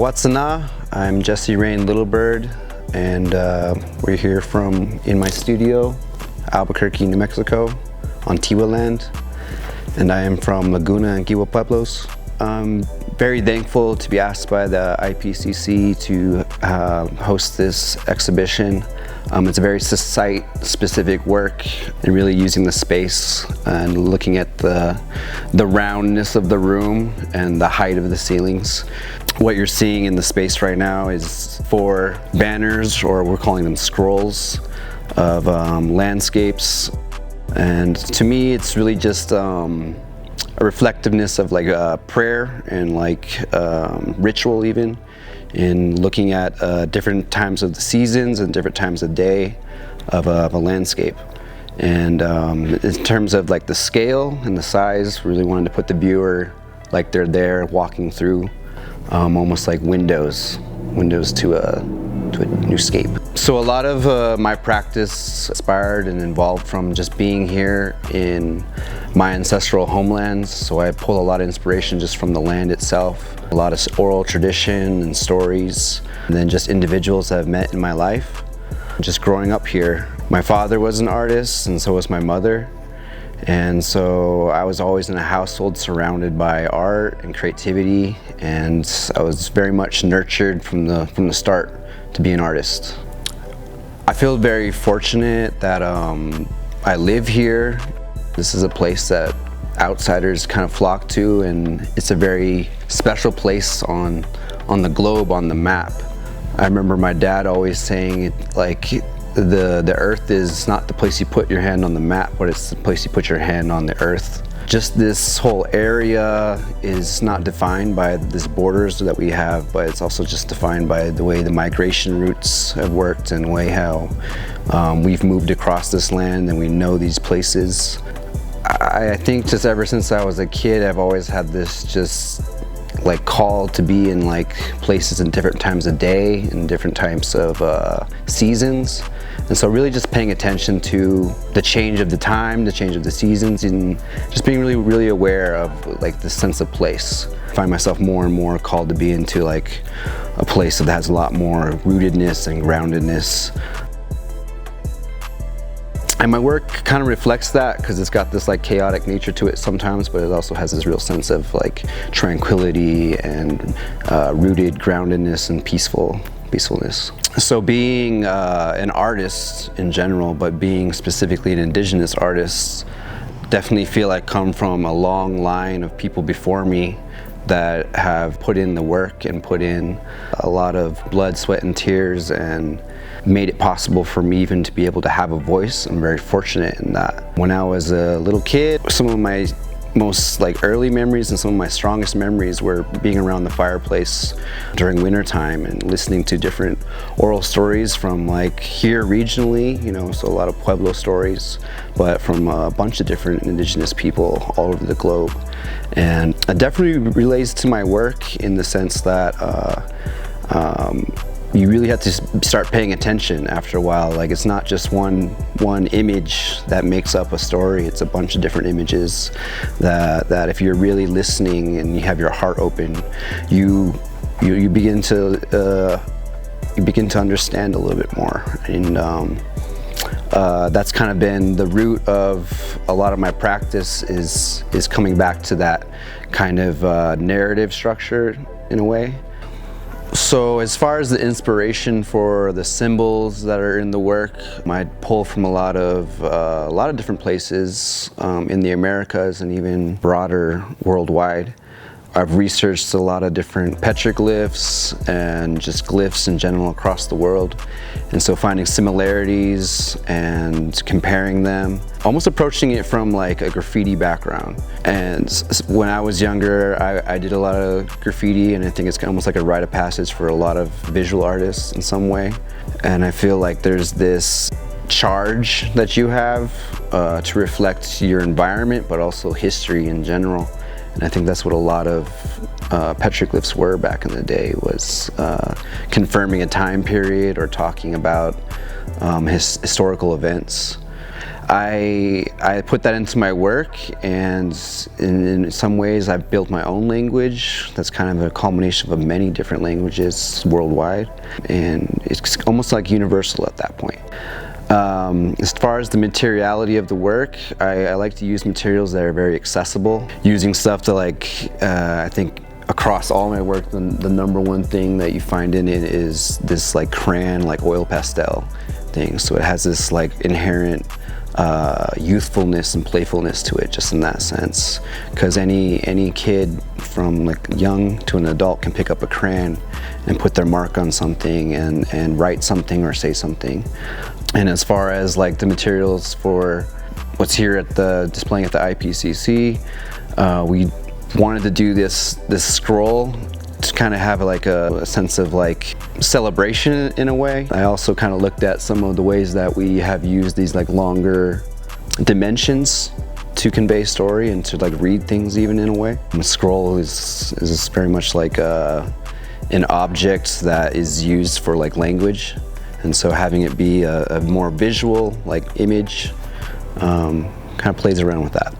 Watsana, I'm Jesse Littlebird, and we're here in my studio, Albuquerque, New Mexico, on Tiwa land, and I am from Laguna and Kewa Pueblos. I'm very thankful to be asked by the IPCC to host this exhibition. It's a very site-specific work and really using the space and looking at the roundness of the room and the height of the ceilings. What you're seeing in the space right now is 4 banners, or we're calling them scrolls, of landscapes. And to me, it's really just a reflectiveness of like prayer and like ritual even, in looking at different times of the seasons and different times of day of a landscape. And in terms of like the scale and the size, really wanted to put the viewer like they're there walking through, almost like windows to a new scape. So a lot of my practice inspired and involved from just being here in my ancestral homelands. So I pull a lot of inspiration just from the land itself, a lot of oral tradition and stories, and then just individuals that I've met in my life. Just growing up here, my father was an artist and so was my mother. And so I was always in a household surrounded by art and creativity, and I was very much nurtured from the start to be an artist. I feel very fortunate that I live here. This is a place that outsiders kind of flock to, and it's a very special place on the globe, on the map. I remember my dad always saying, like, the earth is not the place you put your hand on the map, but it's the place you put your hand on the earth. Just this whole area is not defined by these borders that we have, but it's also just defined by the way the migration routes have worked and the way how we've moved across this land and we know these places. I think just ever since I was a kid, I've always had this just like call to be in like places in different times of day and different types of seasons. And so really just paying attention to the change of the time, the change of the seasons, and just being really aware of like the sense of place. I find myself more and more called to be into like a place that has a lot more rootedness and groundedness. And my work kind of reflects that, because it's got this like chaotic nature to it sometimes, but it also has this real sense of like tranquility and rooted groundedness and peacefulness. So being an artist in general, but being specifically an indigenous artist, definitely feel I come from a long line of people before me that have put in the work and put in a lot of blood, sweat, and tears, and made it possible for me even to be able to have a voice. I'm very fortunate in that. When I was a little kid, some of my most like early memories and some of my strongest memories were being around the fireplace during winter time and listening to different oral stories from like here regionally, you know, so a lot of Pueblo stories, but from a bunch of different indigenous people all over the globe. And it definitely relates to my work in the sense that you really have to start paying attention after a while. Like, it's not just one image that makes up a story. It's a bunch of different images that if you're really listening and you have your heart open, you begin to understand a little bit more. And that's kind of been the root of a lot of my practice, is coming back to that kind of narrative structure in a way. So as far as the inspiration for the symbols that are in the work, I pull from a lot of different places in the Americas and even broader worldwide. I've researched a lot of different petroglyphs and just glyphs in general across the world. And so finding similarities and comparing them, almost approaching it from like a graffiti background. And when I was younger, I did a lot of graffiti, and I think it's almost like a rite of passage for a lot of visual artists in some way. And I feel like there's this charge that you have to reflect your environment, but also history in general. And I think that's what a lot of petroglyphs were back in the day, was confirming a time period or talking about historical events. I put that into my work, and in some ways I've built my own language that's kind of a culmination of many different languages worldwide, and it's almost like universal at that point. As far as the materiality of the work, I like to use materials that are very accessible, using stuff to I think across all my work, the number one thing that you find in it is this like crayon, like oil pastel thing. So it has this like inherent youthfulness and playfulness to it, just in that sense. Because any kid from like young to an adult can pick up a crayon and put their mark on something and write something or say something. And as far as like the materials for what's here at the displaying at the IPCC, we wanted to do this scroll to kind of have like a sense of like celebration in a way. I also kind of looked at some of the ways that we have used these like longer dimensions to convey story and to like read things even in a way. And the scroll is very much like an object that is used for like language, and so having it be a more visual like image kind of plays around with that.